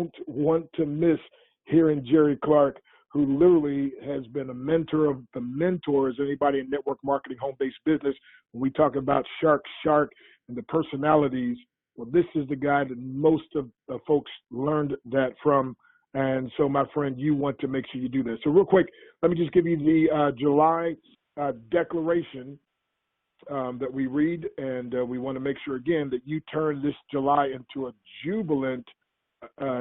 don't want to miss hearing Jerry Clark, who literally has been a mentor of the mentors, anybody in network marketing, home-based business. When we talk about Shark, and the personalities, well, this is the guy that most of the folks learned that from. And so, my friend, you want to make sure you do this. So real quick, let me just give you the July declaration that we read, and we want to make sure, again, that you turn this July into a jubilant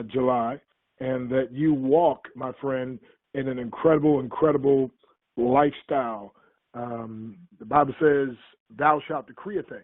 July, and that you walk, my friend, in an incredible lifestyle. The Bible says, thou shalt decree a thing,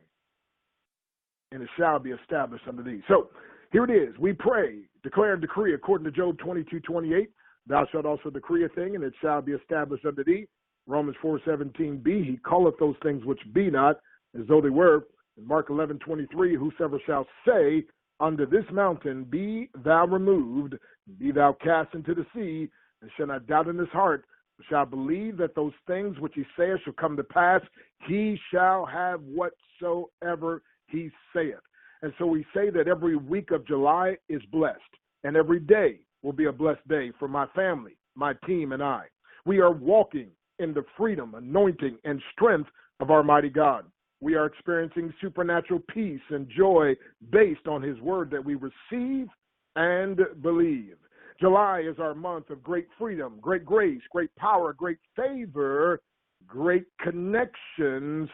and it shall be established unto thee. So here it is. We pray, declare and decree according to Job 22:28. Thou shalt also decree a thing, and it shall be established unto thee. Romans 4:17b, he calleth those things which be not as though they were. In Mark 11:23, whosoever shall say unto this mountain, be thou removed, be thou cast into the sea, and shall not doubt in his heart, but shall believe that those things which he saith shall come to pass, he shall have whatsoever he saith. And so we say that every week of July is blessed, and every day will be a blessed day for my family, my team, and I. We are walking in the freedom, anointing, and strength of our mighty God. We are experiencing supernatural peace and joy based on his word that we receive and believe. July is our month of great freedom, great grace, great power, great favor, great connections,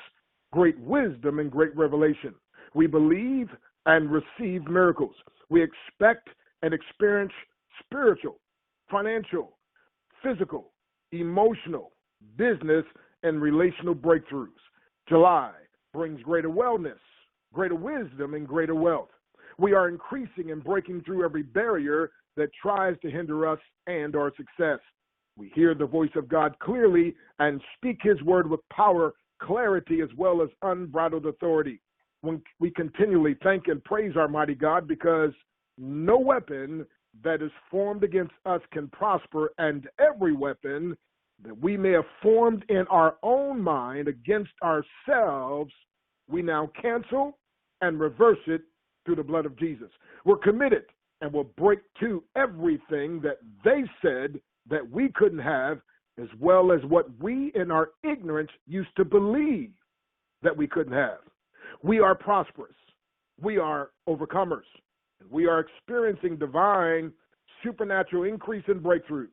great wisdom, and great revelation. We believe and receive miracles. We expect and experience spiritual, financial, physical, emotional, business, and relational breakthroughs. July brings greater wellness, greater wisdom, and greater wealth. We are increasing and breaking through every barrier that tries to hinder us and our success. We hear the voice of God clearly and speak his word with power, clarity, as well as unbridled authority. When we continually thank and praise our mighty God, because no weapon that is formed against us can prosper, and every weapon that we may have formed in our own mind against ourselves, we now cancel and reverse it through the blood of Jesus. We're committed and will break to everything that they said that we couldn't have, as well as what we in our ignorance used to believe that we couldn't have. We are prosperous. We are overcomers. And we are experiencing divine supernatural increase in breakthroughs.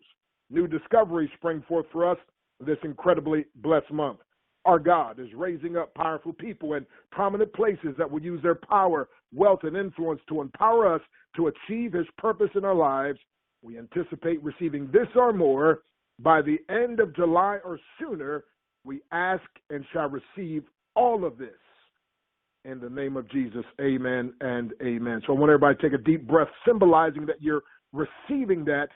New discoveries spring forth for us this incredibly blessed month. Our God is raising up powerful people in prominent places that will use their power, wealth, and influence to empower us to achieve his purpose in our lives. We anticipate receiving this or more by the end of July or sooner. We ask and shall receive all of this. In the name of Jesus, amen and amen. So I want everybody to take a deep breath, symbolizing that you're receiving that.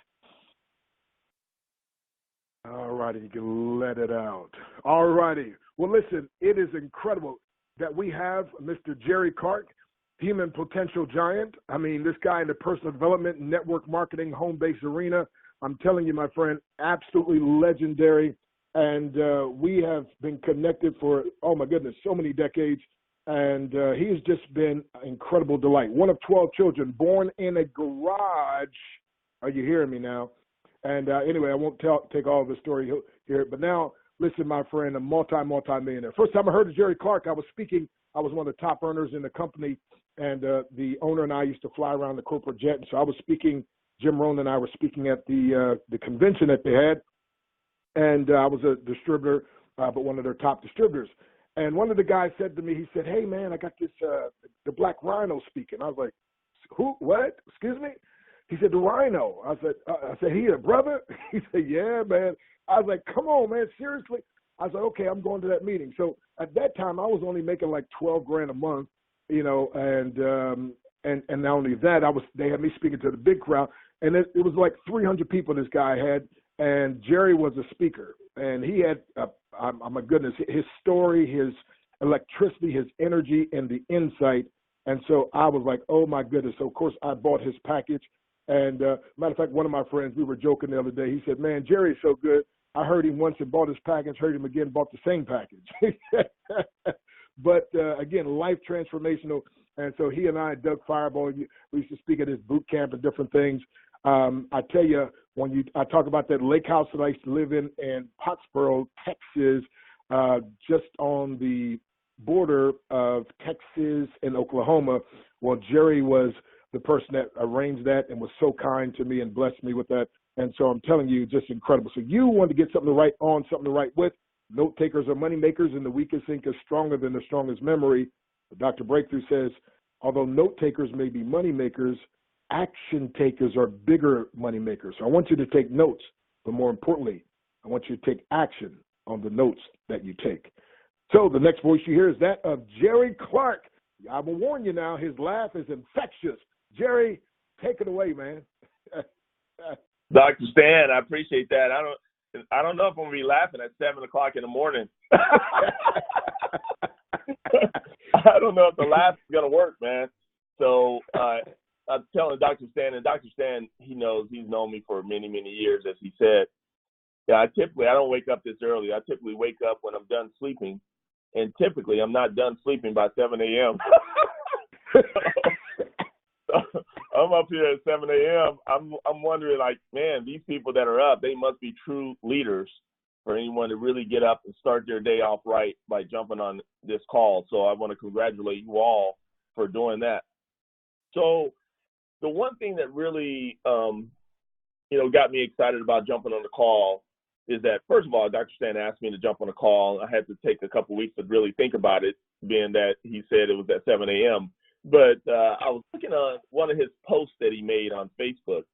All righty, you can let it out. All righty. Well, listen, it is incredible that we have Mr. Jerry Clark, human potential giant. I mean, this guy in the personal development, network marketing, home-based arena, I'm telling you, my friend, absolutely legendary. And we have been connected for, oh my goodness, so many decades. And he has just been an incredible delight. One of 12 children, born in a garage. Are you hearing me now? And anyway, I won't take all of the story here. But now, listen, my friend, a multi-millionaire. First time I heard of Jerry Clark, I was speaking. I was one of the top earners in the company. And the owner and I used to fly around the corporate jet. And so I was speaking. Jim Rohn and I were speaking at the convention that they had. And I was a distributor, but one of their top distributors. And one of the guys said to me, he said, hey, man, I got this, the Black Rhino speaking. I was like, who, what? Excuse me? He said, the Rhino. I said, he a brother? He said, yeah, man. I was like, come on, man, seriously? I was like, okay, I'm going to that meeting. So at that time, I was only making like $12,000 a month, you know, and not only that, they had me speaking to the big crowd, and it was like 300 people this guy had, and Jerry was a speaker, and he had, my goodness, his story, his electricity, his energy, and the insight. And so I was like, oh, my goodness. So, of course, I bought his package. And matter of fact, one of my friends, we were joking the other day. He said, man, Jerry's so good. I heard him once and bought his package, heard him again, bought the same package. But, again, life transformational. And so he and I, Doug Fireball, we used to speak at his boot camp and different things. I tell you, I talk about that lake house that I used to live in Pottsboro, Texas, just on the border of Texas and Oklahoma. Well, Jerry was the person that arranged that and was so kind to me and blessed me with that. And so I'm telling you, just incredible. So you want to get something to write on, something to write with. Note takers are money makers, and the weakest ink is stronger than the strongest memory. But Dr. Breakthrough says, although note takers may be money makers, action takers are bigger money makers. So I want you to take notes, but more importantly, I want you to take action on the notes that you take. So the next voice you hear is that of Jerry Clark. I will warn you now, his laugh is infectious. Jerry, take it away, man. Dr. Stan, I appreciate that. I don't know if I'm gonna be laughing at 7 o'clock in the morning. I don't know if the laugh is gonna work, man. So I'm telling Dr. Stan, and Dr. Stan, he's known me for many, many years, as he said. Yeah, I don't wake up this early. I typically wake up when I'm done sleeping, and typically I'm not done sleeping by 7 a.m. I'm up here at 7 a.m. I'm wondering, like, man, these people that are up, they must be true leaders for anyone to really get up and start their day off right by jumping on this call. So I want to congratulate you all for doing that. So the one thing that really, got me excited about jumping on the call is that, first of all, Dr. Stan asked me to jump on a call. I had to take a couple weeks to really think about it, being that he said it was at 7 a.m. But I was looking on one of his posts that he made on Facebook.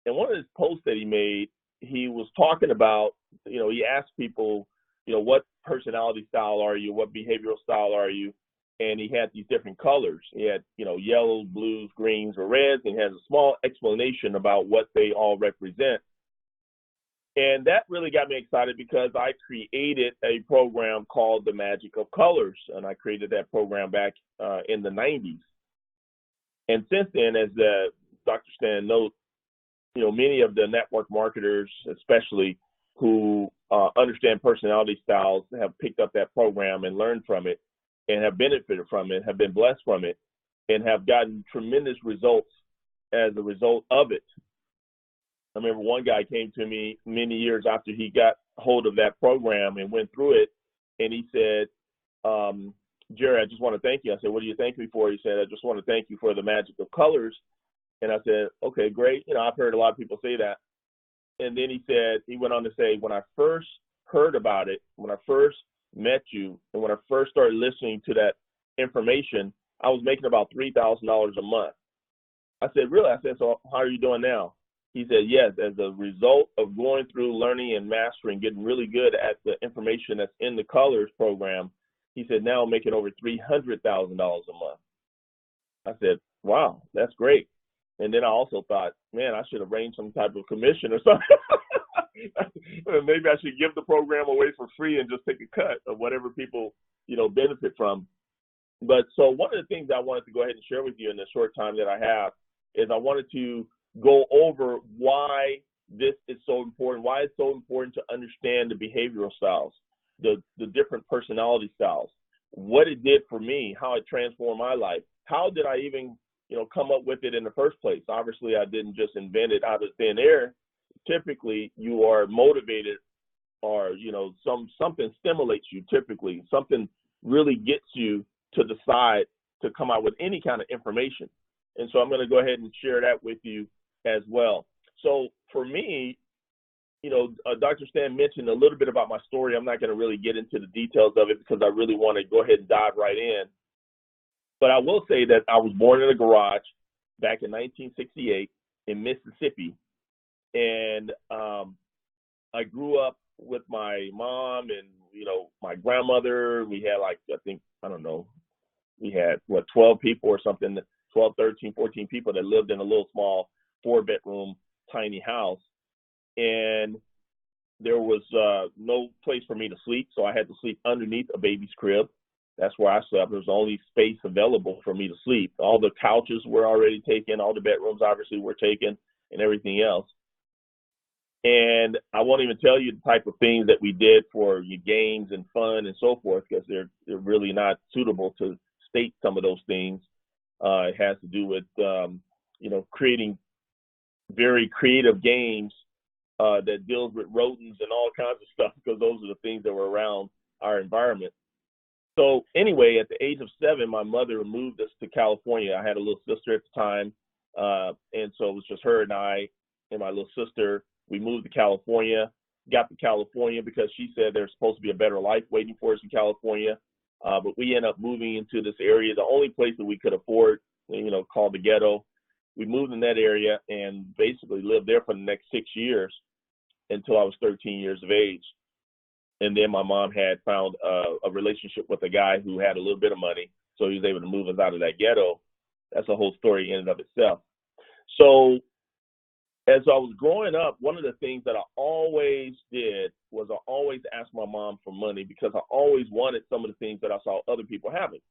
And one of his posts that he made, he was talking about, he asked people, what personality style are you? What behavioral style are you? And he had these different colors. He had, yellows, blues, greens, or reds, and he has a small explanation about what they all represent. And that really got me excited because I created a program called The Magic of Colors, and I created that program back in the 90s. And since then, as Dr. Stan notes, many of the network marketers, especially who understand personality styles, have picked up that program and learned from it and have benefited from it, have been blessed from it, and have gotten tremendous results as a result of it. I remember one guy came to me many years after he got hold of that program and went through it, and he said, Jerry, I just want to thank you. I said, what do you thank me for? He said, I just want to thank you for the magic of colors. And I said, okay, great. I've heard a lot of people say that. And then he went on to say, when I first heard about it, when I first met you, and when I first started listening to that information, I was making about $3,000 a month. I said, really? I said, so how are you doing now? He said, yes, as a result of going through learning and mastering, getting really good at the information that's in the colors program, he said, now I'm making over $300,000 a month. I said, wow, that's great. And then I also thought, man, I should arrange some type of commission or something. Maybe I should give the program away for free and just take a cut of whatever people, benefit from. But so one of the things I wanted to go ahead and share with you in the short time that I have is I wanted to go over why this is so important, why it's so important to understand the behavioral styles, the different personality styles, what it did for me, how it transformed my life. How did I even, come up with it in the first place? Obviously, I didn't just invent it out of thin air. Typically, you are motivated or, something stimulates you typically. Something really gets you to decide to come out with any kind of information. And so I'm going to go ahead and share that with you as well. So for me, Dr. Stan mentioned a little bit about my story. I'm not going to really get into the details of it because I really want to go ahead and dive right in. But I will say that I was born in a garage back in 1968 in Mississippi. And I grew up with my mom and, my grandmother. We had we had 12 people or something, 12, 13, 14 people that lived in a little small 4-bedroom tiny house. And there was no place for me to sleep, so I had to sleep underneath a baby's crib. That's where I slept. There was the only space available for me to sleep. All the couches were already taken. All the bedrooms obviously were taken and everything else. And I won't even tell you the type of things that we did for your games and fun and so forth because they're really not suitable to state some of those things. It has to do with, creating very creative games that deals with rodents and all kinds of stuff, because those are the things that were around our environment. So anyway, at the age of 7, my mother moved us to California. I had a little sister at the time, and so it was just her and I and my little sister. We moved to California, got to California because she said there's supposed to be a better life waiting for us in California. But we ended up moving into this area, the only place that we could afford, called the ghetto. We moved in that area and basically lived there for the next 6 years until I was 13 years of age. And then my mom had found a relationship with a guy who had a little bit of money, so he was able to move us out of that ghetto. That's a whole story in and of itself. So as I was growing up, one of the things that I always did was I always asked my mom for money, because I always wanted some of the things that I saw other people having.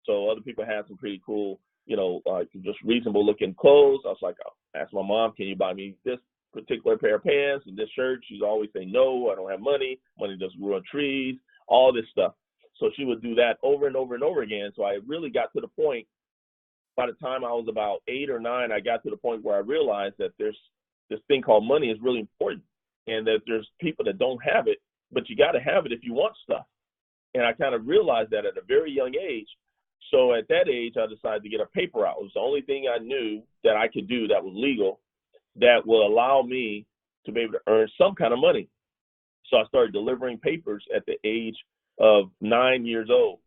So other people had some pretty cool, just reasonable looking clothes. I was like, I asked my mom, can you buy me this particular pair of pants and this shirt? She's always saying, no, I don't have money. Money doesn't grow on trees, all this stuff. So she would do that over and over and over again. So I really got to the point, by the time I was about 8 or 9, I got to the point where I realized that there's this thing called money is really important, and that there's people that don't have it, but you got to have it if you want stuff. And I kind of realized that at a very young age. So at that age, I decided to get a paper route. It was the only thing I knew that I could do that was legal, that will allow me to be able to earn some kind of money. So I started delivering papers at the age of 9 years old.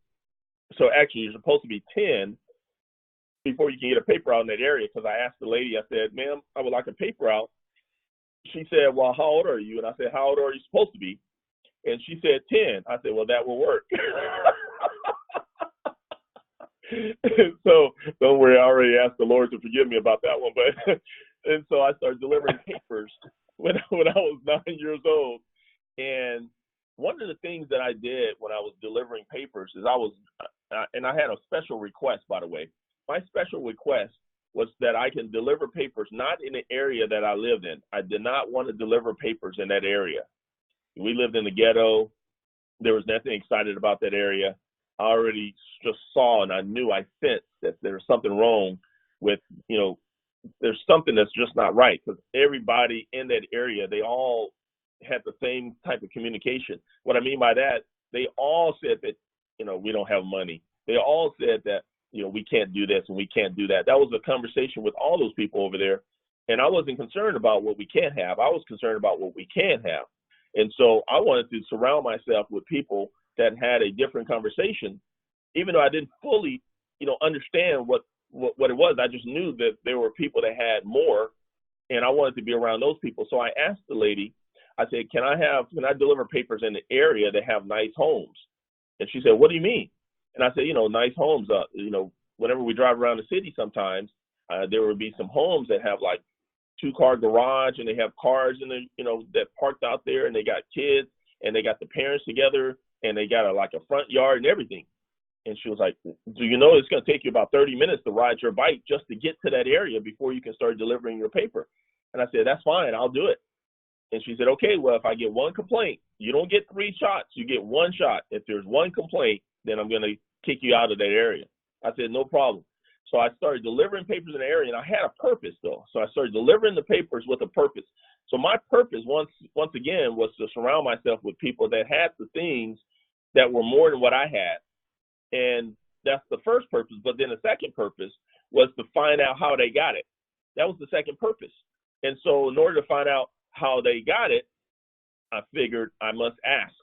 So actually, you're supposed to be 10 before you can get a paper out in that area, because I asked the lady, I said, ma'am, I would like a paper out. She said, well, how old are you? And I said, how old are you supposed to be? And she said, 10. I said, well, that will work. So don't worry, I already asked the Lord to forgive me about that one. But and so I started delivering papers when I was 9 years old. And one of the things that I did when I was delivering papers is and I had a special request, by the way. My special request was that I can deliver papers not in the area that I lived in. I did not want to deliver papers in that area. We lived in the ghetto. There was nothing excited about that area. I already just saw, and I knew, I sensed that there was something wrong with, there's something that's just not right, because everybody in that area, they all had the same type of communication. What I mean by that, they all said that, we don't have money. They all said that, we can't do this and we can't do that. That was a conversation with all those people over there. And I wasn't concerned about what we can't have. I was concerned about what we can have. And so I wanted to surround myself with people that had a different conversation, even though I didn't fully, understand what it was. I just knew that there were people that had more, and I wanted to be around those people. So I asked the lady, I said, can I deliver papers in the area that have nice homes? And she said, what do you mean? And I said, nice homes, whenever we drive around the city sometimes, there would be some homes that have like 2-car garage, and they have cars in the, that parked out there, and they got kids, and they got the parents together, and they got a front yard and everything. And she was like, do you know it's going to take you about 30 minutes to ride your bike just to get to that area before you can start delivering your paper? And I said, that's fine, I'll do it. And she said, okay, well, if I get one complaint, you don't get 3 shots, you get 1 shot. If there's 1 complaint, then I'm going to kick you out of that area. I said, no problem. So I started delivering papers in the area, and I had a purpose, though. So I started delivering the papers with a purpose. So my purpose, once again, was to surround myself with people that had the things that were more than what I had. And that's the first purpose. But then the second purpose was to find out how they got it. That was the second purpose. And so in order to find out how they got it, I figured I must ask.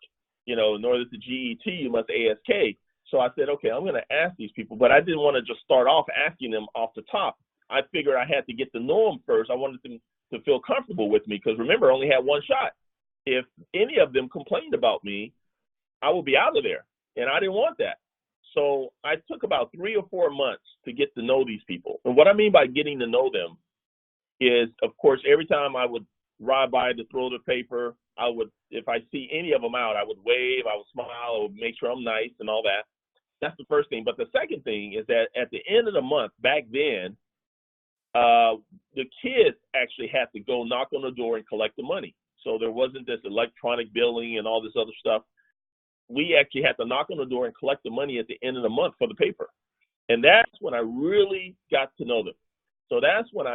In order to GET, you must ASK. So I said, okay, I'm going to ask these people, but I didn't want to just start off asking them off the top. I figured I had to get to know them first. I wanted them to feel comfortable with me, because remember, I only had 1 shot. If any of them complained about me, I would be out of there, and I didn't want that. So I took about 3 or 4 months to get to know these people. And what I mean by getting to know them is, of course, every time I would ride by to throw the paper, I would, if I see any of them out, I would wave, I would smile, I would make sure I'm nice and all that. That's the first thing. But the second thing is that at the end of the month, back then, the kids actually had to go knock on the door and collect the money. So there wasn't this electronic billing and all this other stuff. We actually had to knock on the door and collect the money at the end of the month for the paper. And that's when I really got to know them. So that's when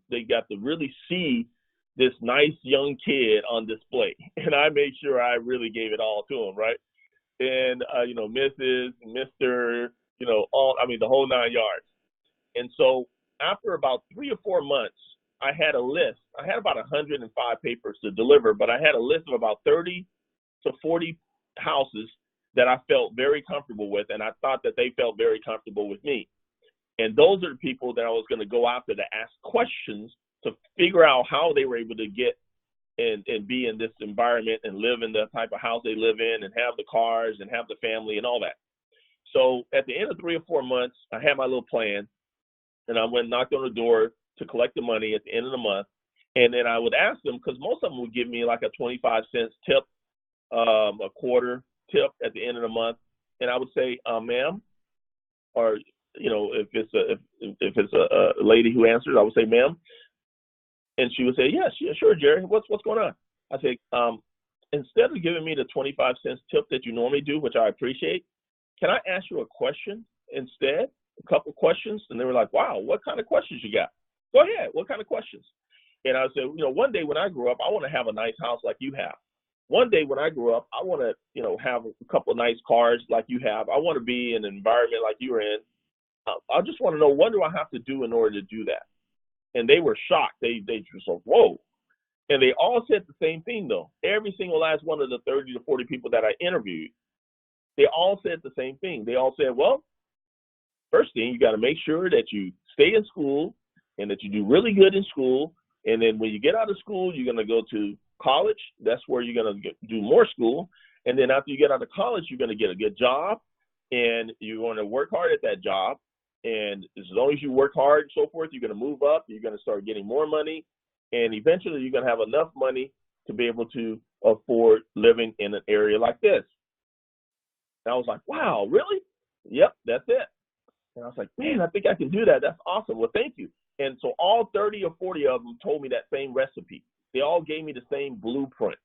they got to really see this nice young kid on display. And I made sure I really gave it all to them, right? And, Mrs., Mr., the whole 9 yards. And so after about 3 or 4 months, I had a list. I had about 105 papers to deliver, but I had a list of about 30 to 40 houses that I felt very comfortable with, and I thought that they felt very comfortable with me. And those are the people that I was going to go after to ask questions to figure out how they were able to get and be in this environment and live in the type of house they live in and have the cars and have the family and all that. So at the end of 3 or 4 months, I had my little plan, and I went and knocked on the door to collect the money at the end of the month. And then I would ask them, because most of them would give me like a 25-cent tip, a quarter tip at the end of the month. And I would say, ma'am, or, if it's a lady who answers, I would say, ma'am. And she would say, yes, yeah, sure, Jerry. What's going on? I say, instead of giving me the 25 cents tip that you normally do, which I appreciate, can I ask you a question instead? A couple questions? And they were like, wow, what kind of questions you got? Go ahead. What kind of questions? And I said, one day when I grow up, I want to have a nice house like you have. One day when I grow up, I want to, have a couple of nice cars like you have. I want to be in an environment like you're in. I just want to know, what do I have to do in order to do that? And they were shocked. They just like, whoa. And they all said the same thing, though. Every single last one of the 30 to 40 people that I interviewed, they all said the same thing. They all said, well, first thing, you got to make sure that you stay in school and that you do really good in school. And then when you get out of school, you're going to go to college. That's where you're going to do more school. And then after you get out of college, you're going to get a good job, and you're going to work hard at that job. And as long as you work hard and so forth, you're going to move up. You're going to start getting more money. And eventually you're going to have enough money to be able to afford living in an area like this. And I was like, wow, really? Yep, that's it. And I was like, man, I think I can do that. That's awesome. Well, thank you. And so all 30 or 40 of them told me that same recipe. They all gave me the same blueprint.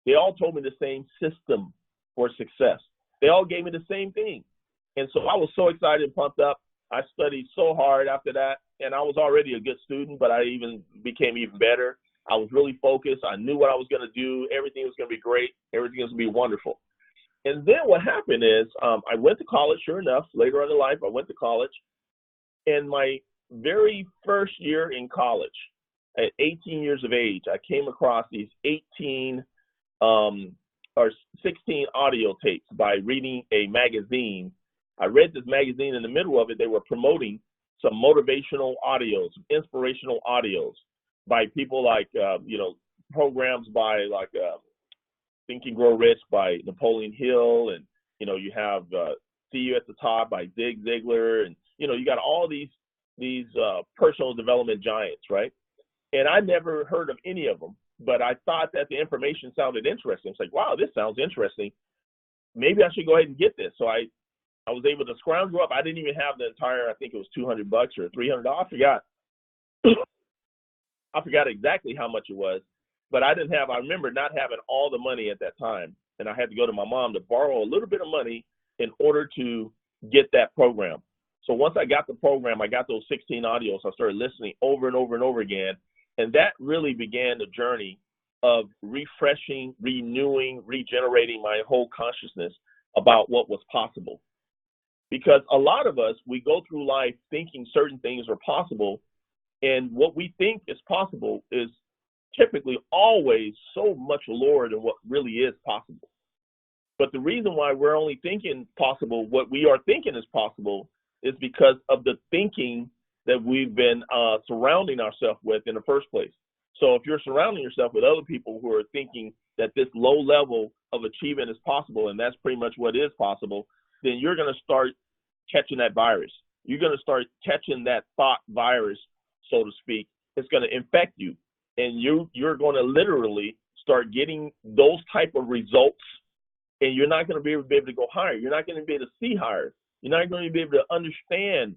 They all told me the same system for success. They all gave me the same thing. And so I was so excited and pumped up. I studied so hard after that, and I was already a good student, but I became even better. I was really focused. I knew what I was going to do. Everything was going to be great. Everything was going to be wonderful. And then what happened is I went to college, sure enough. Later on in life, I went to college. And my very first year in college, at 18 years of age, I came across these 18 or 16 audio tapes by reading a magazine. I read this magazine. In the middle of it, they were promoting some motivational audios, inspirational audios by people like, programs by like Think and Grow Rich by Napoleon Hill. And, you have See You at the Top by Zig Ziglar. And, you got all these personal development giants, right? And I never heard of any of them, but I thought that the information sounded interesting. It's like, wow, this sounds interesting. Maybe I should go ahead and get this. So I was able to scrounge up. I didn't even have the entire, I think it was $200 or $300. I forgot. I forgot exactly how much it was, but I remember not having all the money at that time. And I had to go to my mom to borrow a little bit of money in order to get that program. So once I got the program, I got those 16 audios. I started listening over and over and over again. And that really began the journey of refreshing, renewing, regenerating my whole consciousness about what was possible. Because a lot of us, we go through life thinking certain things are possible, and what we think is possible is typically always so much lower than what really is possible. But the reason why we're only thinking possible, what we are thinking is possible, is because of the thinking that we've been surrounding ourselves with in the first place. So if you're surrounding yourself with other people who are thinking that this low level of achievement is possible, and that's pretty much what is possible, then you're going to start catching that virus. You're going to start catching that thought virus, so to speak. It's going to infect you, and you're going to literally start getting those type of results, and you're not going to be able to go higher. You're not going to be able to see higher. You're not going to be able to understand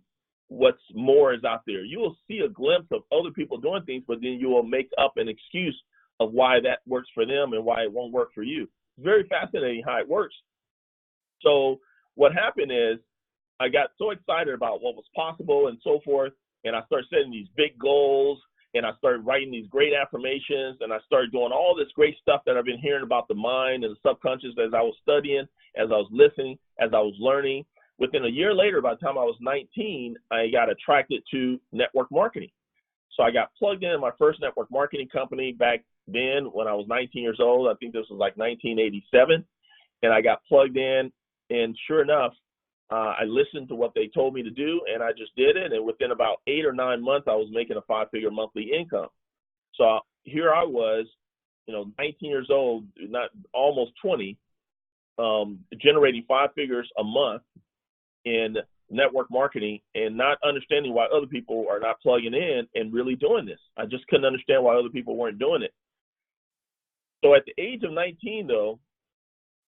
what's more is out there. You will see a glimpse of other people doing things, but then you will make up an excuse of why that works for them and why it won't work for you. It's very fascinating how it works. So what happened is I got so excited about what was possible and so forth, and I started setting these big goals, and I started writing these great affirmations, and I started doing all this great stuff that I've been hearing about the mind and the subconscious as I was studying, as I was listening, as I was learning. Within a year later, by the time I was 19, I got attracted to network marketing. So I got plugged in my first network marketing company back then when I was 19 years old. I think this was like 1987. And I got plugged in, and sure enough, I listened to what they told me to do, and I just did it. And within about 8 or 9 months, I was making a 5-figure monthly income. So here I was, 19 years old, not almost 20, generating 5 figures a month in network marketing, and not understanding why other people are not plugging in and really doing this. I just couldn't understand why other people weren't doing it. So at the age of 19, though,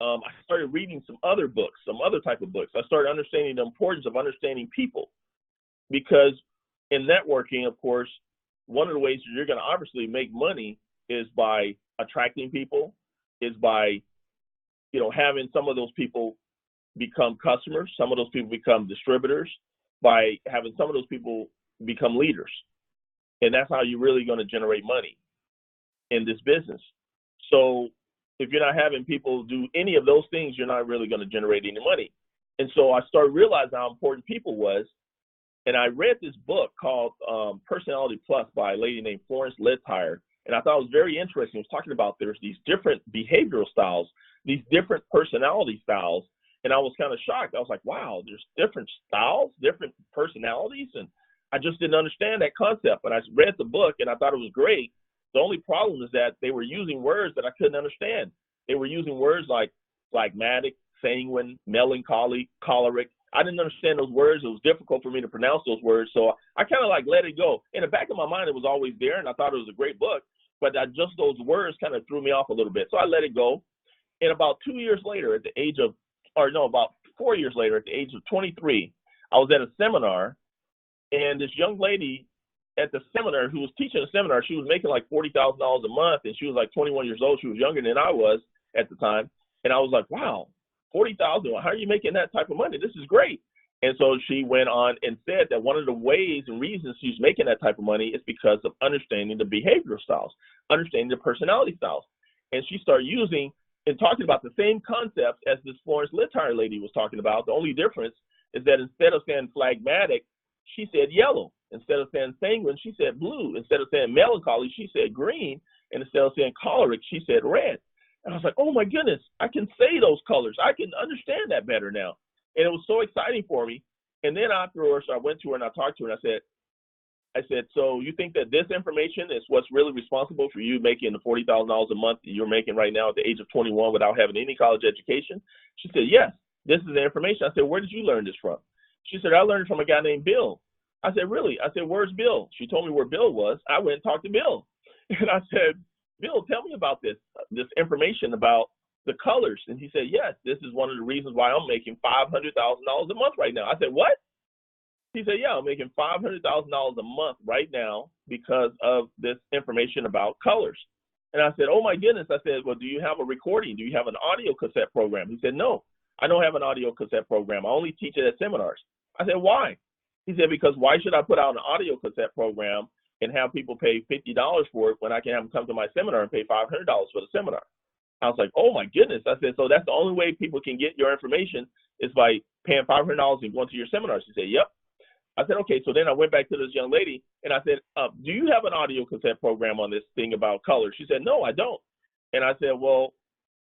I started reading some other books, some other type of books. I started understanding the importance of understanding people, because in networking, of course, one of the ways you're going to obviously make money is by attracting people, is by, having some of those people become customers, some of those people become distributors, by having some of those people become leaders. And that's how you're really going to generate money in this business. So if you're not having people do any of those things, you're not really going to generate any money. And so I started realizing how important people was. And I read this book called Personality Plus by a lady named Florence Littire. And I thought it was very interesting. It was talking about there's these different behavioral styles, these different personality styles. And I was kind of shocked. I was like, wow, there's different styles, different personalities. And I just didn't understand that concept. But I read the book, and I thought it was great. The only problem is that they were using words that I couldn't understand. They were using words like phlegmatic, sanguine, melancholy, choleric. I didn't understand those words. It was difficult for me to pronounce those words. So I kind of let it go. In the back of my mind, it was always there, and I thought it was a great book. But just those words kind of threw me off a little bit. So I let it go. And about 2 years later, about 4 years later, at the age of 23, I was at a seminar, and this young lady at the seminar who was teaching a seminar, she was making like $40,000 a month, and she was like 21 years old. She was younger than I was at the time. And I was like, wow, 40,000, how are you making that type of money? This is great. And so she went on and said that one of the ways and reasons she's making that type of money is because of understanding the behavioral styles, understanding the personality styles. And she started using and talking about the same concepts as this Florence Littire lady was talking about. The only difference is that instead of saying phlegmatic, she said yellow. Instead of saying sanguine, she said blue. Instead of saying melancholy, she said green. And instead of saying choleric, she said red. And I was like, oh my goodness, I can say those colors. I can understand that better now. And it was so exciting for me. And then afterwards, I went to her and I talked to her, and I said, so you think that this information is what's really responsible for you making the $40,000 a month that you're making right now at the age of 21 without having any college education? She said, yes, this is the information. I said, where did you learn this from? She said, I learned it from a guy named Bill. I said, really? I said, where's Bill? She told me where Bill was. I went and talked to Bill. And I said, Bill, tell me about this information about the colors. And he said, yes, this is one of the reasons why I'm making $500,000 a month right now. I said, what? He said, yeah, I'm making $500,000 a month right now because of this information about colors. And I said, oh my goodness. I said, well, do you have a recording? Do you have an audio cassette program? He said, no, I don't have an audio cassette program. I only teach it at seminars. I said, why? He said, because why should I put out an audio cassette program and have people pay $50 for it when I can have them come to my seminar and pay $500 for the seminar? I was like, oh my goodness. I said, so that's the only way people can get your information is by paying $500 and going to your seminars. He said, yep. I said, okay. So then I went back to this young lady and I said, do you have an audio cassette program on this thing about color? She said, no, I don't. And I said, well,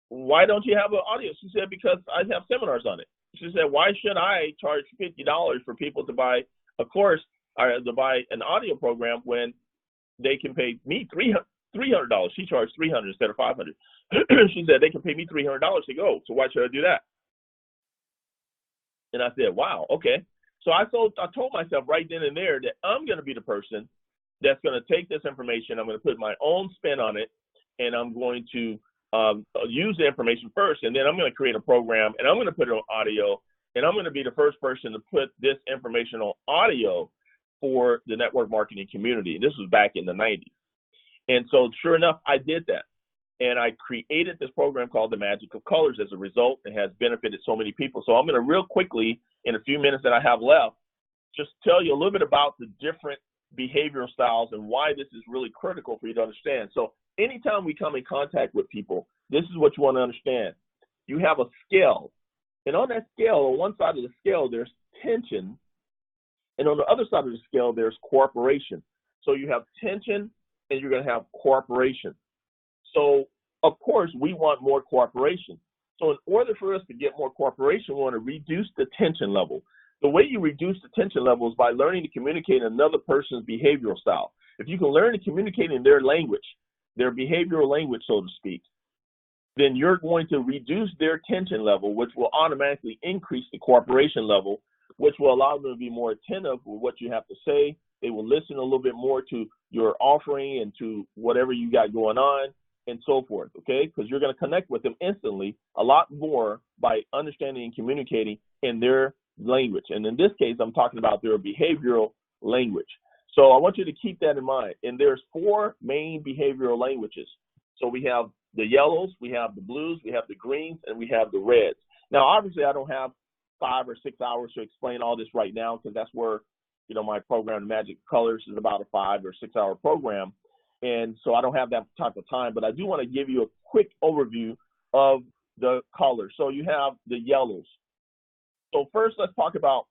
why don't you have an audio? She said, because I have seminars on it. She said, why should I charge $50 for people to buy a course or to buy an audio program when they can pay me $300? She charged $300 instead of $500. She said, they can pay me $300 to go. So why should I do that? And I said, wow, okay. So I told myself right then and there that I'm going to be the person that's going to take this information. I'm going to put my own spin on it, and I'm going to use the information first, and then I'm going to create a program, and I'm going to put it on audio, and I'm going to be the first person to put this information on audio for the network marketing community. This was back in the 90s. And so sure enough, I did that. And I created this program called The Magic of Colors as a result. It has benefited so many people. So I'm going to real quickly in a few minutes that I have left, just tell you a little bit about the different behavioral styles and why this is really critical for you to understand. So anytime we come in contact with people, this is what you want to understand. You have a scale, and on that scale, on one side of the scale, there's tension, and on the other side of the scale, there's cooperation. So you have tension, and you're going to have cooperation. So, of course, we want more cooperation. So in order for us to get more cooperation, we want to reduce the tension level. The way you reduce the tension level is by learning to communicate in another person's behavioral style. If you can learn to communicate in their language, their behavioral language, so to speak, then you're going to reduce their tension level, which will automatically increase the cooperation level, which will allow them to be more attentive with what you have to say. They will listen a little bit more to your offering and to whatever you got going on and so forth, okay? Because you're going to connect with them instantly a lot more by understanding and communicating in their language. And in this case, I'm talking about their behavioral language. So I want you to keep that in mind. And there's 4 main behavioral languages. So we have the yellows, we have the blues, we have the greens, and we have the reds. Now, obviously, I don't have 5 or 6 hours to explain all this right now, because that's where, you know, my program, Magic Colors, is about a 5 or 6 hour program. And so I don't have that type of time, but I do want to give you a quick overview of the colors. So you have the yellows. So first, let's talk about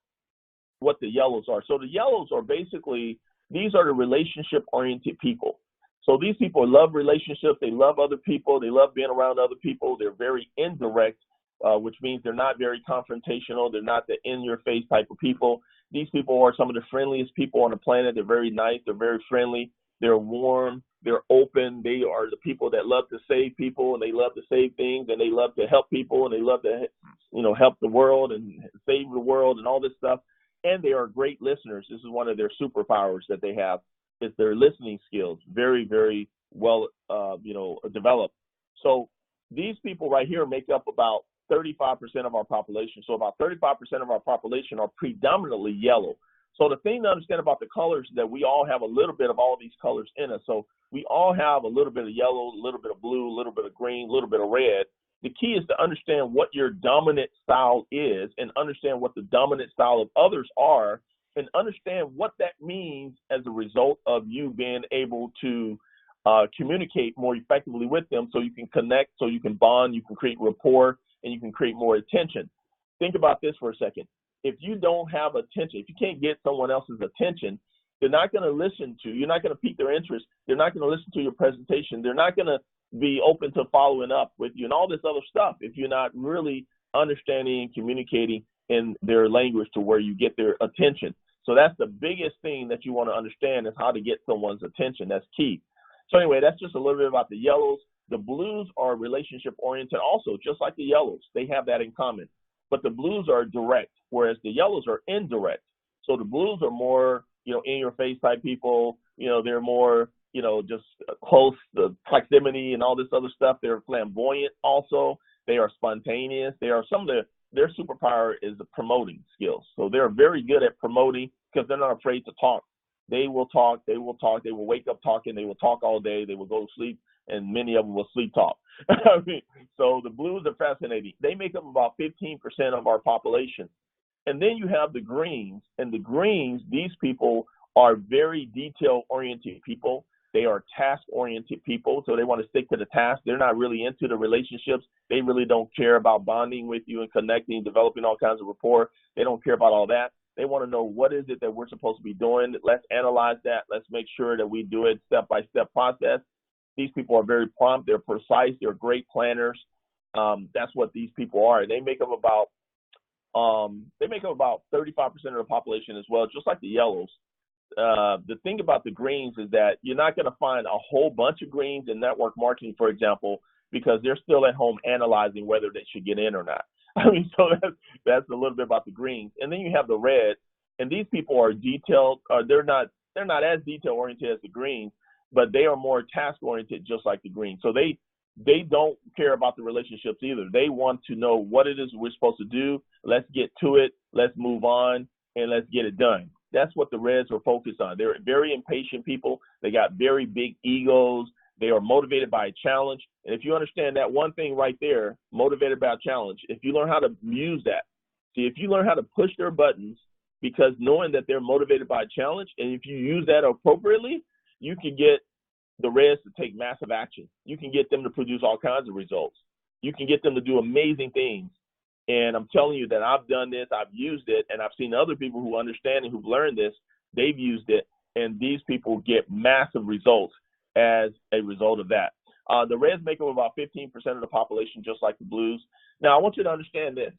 what the yellows are. So the yellows are basically, these are the relationship-oriented people. So these people love relationships. They love other people. They love being around other people. They're very indirect, which means they're not very confrontational. They're not the in-your-face type of people. These people are some of the friendliest people on the planet. They're very nice. They're very friendly. They're warm. They're open. They are the people that love to save people, and they love to save things, and they love to help people, and they love to, you know, help the world and save the world and all this stuff. And they are great listeners. This is one of their superpowers that they have, is their listening skills. Very, very well, developed. So these people right here make up about 35% of our population. So about 35% of our population are predominantly yellow. So the thing to understand about the colors is that we all have a little bit of all these colors in us. So we all have a little bit of yellow, a little bit of blue, a little bit of green, a little bit of red. The key is to understand what your dominant style is, and understand what the dominant style of others are, and understand what that means as a result of you being able to communicate more effectively with them, so you can connect, so you can bond, you can create rapport, and you can create more attention. Think about this for a second. If you don't have attention, if you can't get someone else's attention, they're not going to listen to you. You're not going to pique their interest. They're not going to listen to your presentation. They're not going to be open to following up with you and all this other stuff if you're not really understanding and communicating in their language to where you get their attention. So that's the biggest thing that you want to understand, is how to get someone's attention. That's key. So anyway, that's just a little bit about the yellows. The blues are relationship oriented also, just like the yellows. They have that in common. But the blues are direct, whereas the yellows are indirect. So the blues are more, in your face type people. They're more, just close, the proximity and all this other stuff. They're flamboyant also. They are spontaneous. They are their superpower is the promoting skills. So they're very good at promoting, because they're not afraid to talk. They will talk. They will talk. They will wake up talking. They will talk all day. They will go to sleep, and many of them will sleep talk. So the blues are fascinating. They make up about 15% of our population. And then you have the greens. And the greens, these people are very detail-oriented people. They are task-oriented people, so they want to stick to the task. They're not really into the relationships. They really don't care about bonding with you and connecting, developing all kinds of rapport. They don't care about all that. They want to know, what is it that we're supposed to be doing? Let's analyze that. Let's make sure that we do it step-by-step process. These people are very prompt. They're precise. They're great planners. That's what these people are. They make up about 35% of the population as well, just like the yellows. The thing about the greens is that you're not going to find a whole bunch of greens in network marketing, for example, because they're still at home analyzing whether they should get in or not. So that's a little bit about the greens. And then you have the red, and these people are detailed. They're not as detail oriented as the greens, but they are more task oriented, just like the greens. So they don't care about the relationships either. They want to know what it is we're supposed to do. Let's get to it. Let's move on, and let's get it done. That's what the reds are focused on. They're very impatient people. They got very big egos. They are motivated by a challenge. And if you understand that one thing right there, motivated by a challenge, if you learn how to use that, See, if you learn how to push their buttons, because knowing that they're motivated by a challenge, and if you use that appropriately, you can get the Reds to take massive action. You can get them to produce all kinds of results. You can get them to do amazing things. And I'm telling you that I've done this, I've used it, and I've seen other people who understand and who've learned this, they've used it, and these people get massive results as a result of that. The Reds make up about 15% of the population, just like the Blues. Now, I want you to understand this.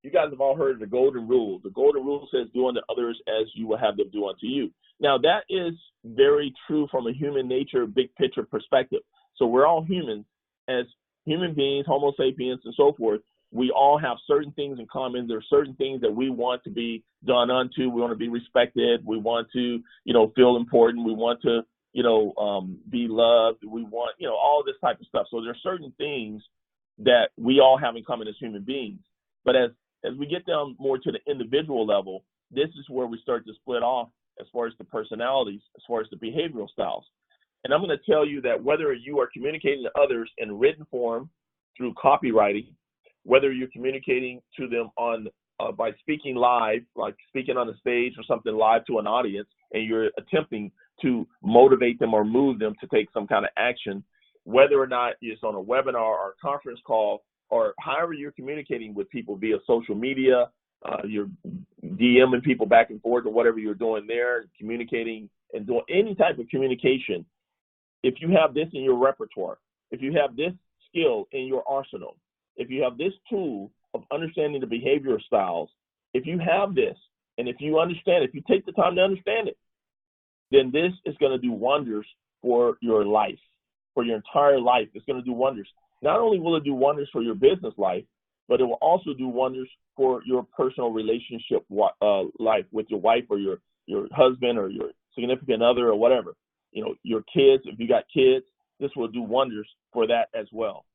You guys have all heard of the golden rule. The golden rule says, do unto others as you will have them do unto you. Now, that is very true from a human nature, big picture perspective. So we're all humans. As human beings, Homo sapiens, and so forth, we all have certain things in common. There are certain things that we want to be done unto. We want to be respected. We want to, feel important. We want to, be loved. We want, all this type of stuff. So there are certain things that we all have in common as human beings. But as we get down more to the individual level, this is where we start to split off as far as the personalities, as far as the behavioral styles. And I'm going to tell you that whether you are communicating to others in written form through copywriting, whether you're communicating to them on by speaking live, like speaking on a stage or something live to an audience, and you're attempting to motivate them or move them to take some kind of action, whether or not it's on a webinar or a conference call, or however you're communicating with people via social media, you're DMing people back and forth or whatever you're doing there, communicating and doing any type of communication. If you have this in your repertoire, if you have this skill in your arsenal, if you have this tool of understanding the behavioral styles, if you have this, and if you understand, if you take the time to understand it, then this is going to do wonders for your life, for your entire life. It's going to do wonders. Not only will it do wonders for your business life, but it will also do wonders for your personal relationship life with your wife or your husband or your significant other or whatever. Your kids, if you got kids, this will do wonders for that as well.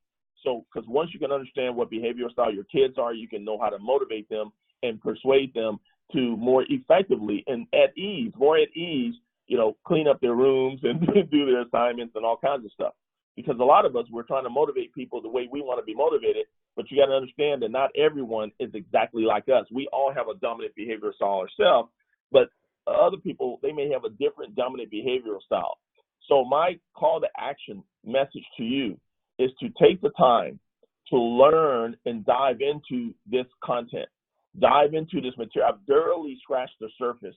So, because once you can understand what behavioral style your kids are, you can know how to motivate them and persuade them to more effectively and more at ease, clean up their rooms and do their assignments and all kinds of stuff. Because a lot of us, we're trying to motivate people the way we want to be motivated, but you got to understand that not everyone is exactly like us. We all have a dominant behavioral style ourselves, but other people, they may have a different dominant behavioral style. So my call to action message to you is to take the time to learn and dive into this content, dive into this material. I've barely scratched the surface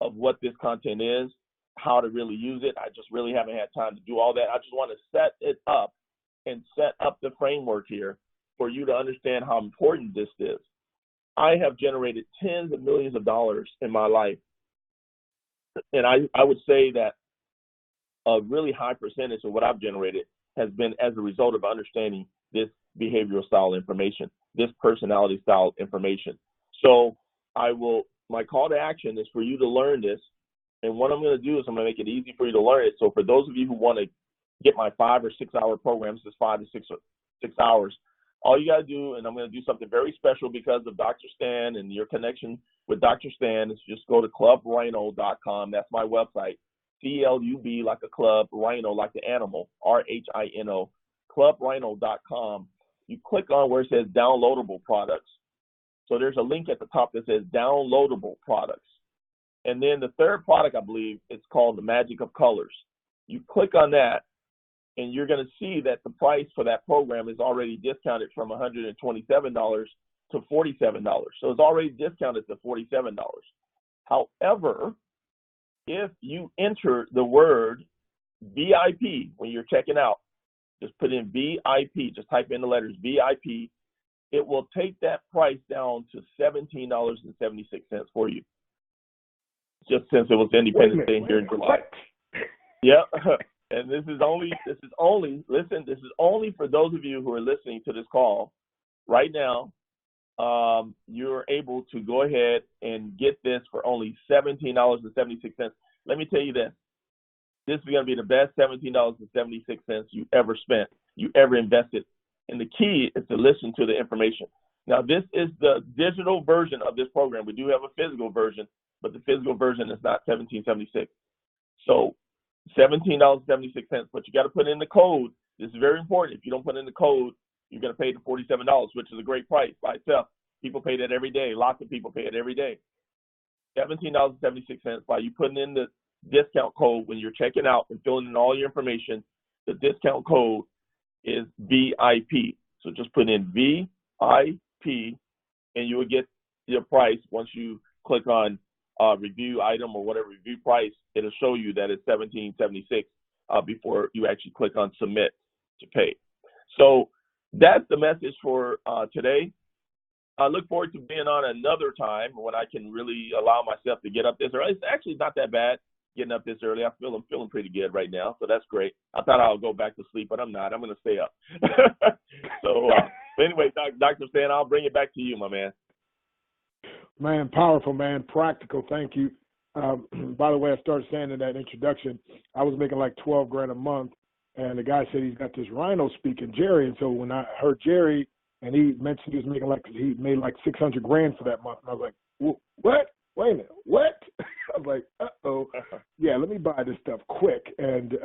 of what this content is, how to really use it. I just really haven't had time to do all that. I just want to set it up and set up the framework here for you to understand how important this is. I have generated tens of millions of dollars in my life. And I would say that a really high percentage of what I've generated has been as a result of understanding this behavioral style information, this personality style information. So my call to action is for you to learn this. And what I'm going to do is I'm going to make it easy for you to learn it. So for those of you who want to get my 5 or 6 hour programs, it's 5 to 6 hours. All you got to do, and I'm going to do something very special because of Dr. Stan and your connection with Dr. Stan, is just go to clubrhino.com. That's my website. CLUB like a club, rhino like the animal, RHINO, clubrhino.com. You click on where it says downloadable products. So there's a link at the top that says downloadable products. And then the third product, I believe, it's called the Magic of Colors. You click on that, and you're going to see that the price for that program is already discounted from $127 to $47. So it's already discounted to $47. However, if you enter the word VIP when you're checking out, just put in VIP, just type in the letters VIP, it will take that price down to $17.76 for you. Just since it was Independence Day here in July. Yeah. And this is only for those of you who are listening to this call right now. You're able to go ahead and get this for only $17.76. Let me tell you this. This is going to be the best $17.76 you ever spent, you ever invested. And the key is to listen to the information. Now, this is the digital version of this program. We do have a physical version, but the physical version is not $17.76. So $17.76, but you got to put in the code. This is very important. If you don't put in the code, you're going to pay the $47, which is a great price by itself. People pay that every day. Lots of people pay it every day. $17.76 by you putting in the discount code when you're checking out and filling in all your information. The discount code is VIP. So just put in VIP and you will get your price. Once you click on review item or whatever review price, it'll show you that it's $17.76 before you actually click on submit to pay. So that's the message for today. I look forward to being on another time when I can really allow myself to get up this early. It's actually not that bad getting up this early. I'm feeling pretty good right now, so that's great. I thought I'll go back to sleep, but I'm not. I'm going to stay up. So anyway, Dr. Stan, I'll bring it back to you, my man. Man, powerful, man. Practical. Thank you. By the way, I started saying in that introduction, I was making like $12,000 a month, and the guy said he's got this Rhino speaking, Jerry. And so when I heard Jerry, and he mentioned he made like $600,000 for that month, and I was like, what? Wait a minute, what? I was like, uh-oh. Yeah, let me buy this stuff quick. And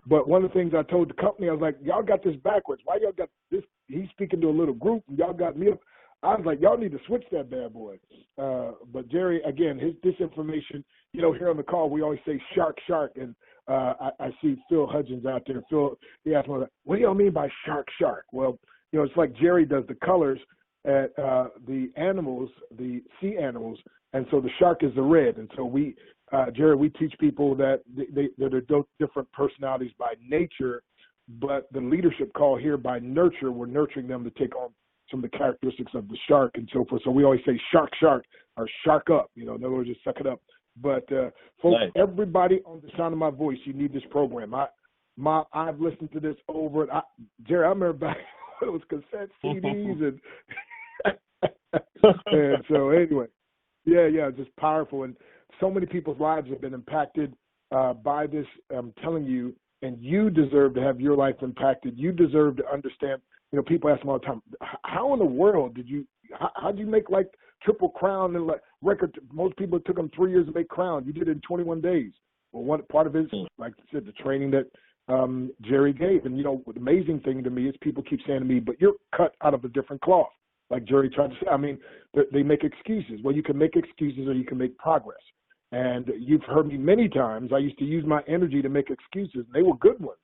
but one of the things I told the company, I was like, y'all got this backwards. Why y'all got this? He's speaking to a little group, and y'all got me up. I was like, y'all need to switch that bad boy. But Jerry, again, this information, here on the call, we always say shark, and I see Phil Hudgens out there. Phil, he asked me, what do y'all mean by shark? Well, it's like Jerry does the colors at the animals, the sea animals, and so the shark is the red. And so Jerry, we teach people that they're different personalities by nature, but the leadership call here by nurture, we're nurturing them to take on some of the characteristics of the shark and so forth. So we always say shark, or shark up, in other words, just suck it up. But folks, nice. Everybody on the sound of my voice, you need this program. I've listened to this over. Jerry, I remember back when it was cassette CDs and so anyway, yeah, just powerful. And so many people's lives have been impacted by this. I'm telling you, and you deserve to have your life impacted. You deserve to understand. People ask me all the time, how in the world how'd you make like Triple Crown and like record? Most people, it took them 3 years to make Crown. You did it in 21 days. Well, one part of it is, like I said, the training that Jerry gave. And, the amazing thing to me is people keep saying to me, but you're cut out of a different cloth. Like Jerry tried to say, I mean, they make excuses. Well, you can make excuses or you can make progress. And you've heard me many times. I used to use my energy to make excuses, and they were good ones.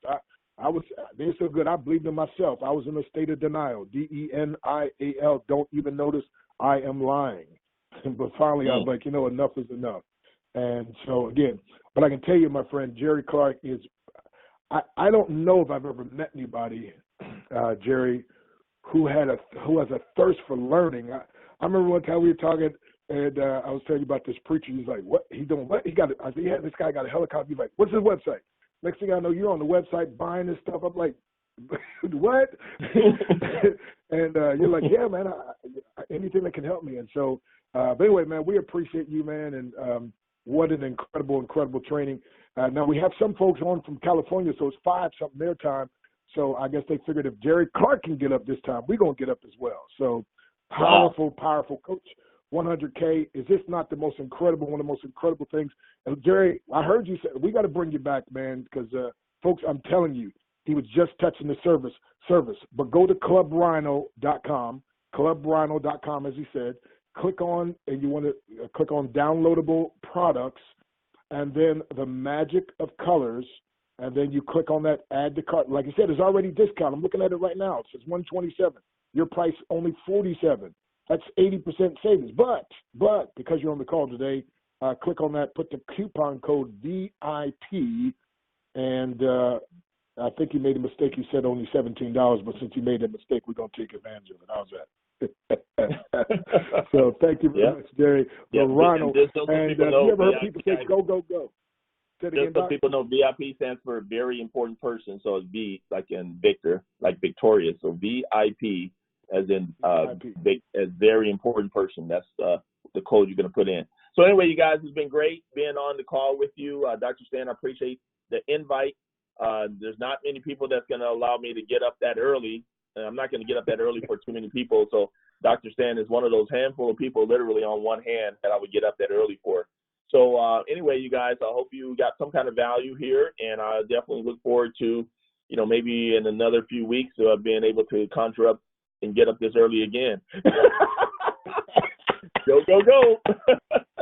They're so good, I believed in myself. I was in a state of denial, DENIAL, don't even notice I am lying. But finally, I was like, enough is enough. And so, again, but I can tell you, my friend, Jerry Clark is, I don't know if I've ever met anybody, Jerry, who has a thirst for learning. I remember one time we were talking, and I was telling you about this preacher. He's like, what? He's doing what? I said, yeah, this guy got a helicopter. He's like, what's his website? Next thing I know, you're on the website buying this stuff. I'm like, what? And you're like, yeah, man, anything that can help me. And so, but anyway, man, we appreciate you, man, and what an incredible training. Now, we have some folks on from California, so it's 5-something their time. So I guess they figured if Jerry Clark can get up this time, we're going to get up as well. So powerful coach. 100K. Is this not the most incredible, one of the most incredible things? And Jerry, I heard you say, we got to bring you back, man, because folks, I'm telling you, he was just touching the service. But go to clubrhino.com, as he said, click on, and you want to click on downloadable products, and then the magic of colors, and then you click on that add to cart. Like I said, it's already discounted. I'm looking at it right now. It says $127. Your price only $47. That's 80% savings. But because you're on the call today, click on that, put the coupon code VIP, and I think you made a mistake. You said only $17, but since you made that mistake, we're going to take advantage of it. How's that? So thank you very much, Jerry. Ronald, and you ever heard people say, go, go, go? Just so people know, VIP stands for very important person. So it's V, like in Victor, like victorious. So VIP, as in as very important person. That's the code you're going to put in. So anyway, you guys, it's been great being on the call with you. Dr. Stan, I appreciate the invite. There's not many people that's going to allow me to get up that early. And I'm not going to get up that early for too many people. So Dr. Stan is one of those handful of people literally on one hand that I would get up that early for. So anyway, you guys, I hope you got some kind of value here, and I definitely look forward to, maybe in another few weeks being able to conjure up and get up this early again. Go, go, go.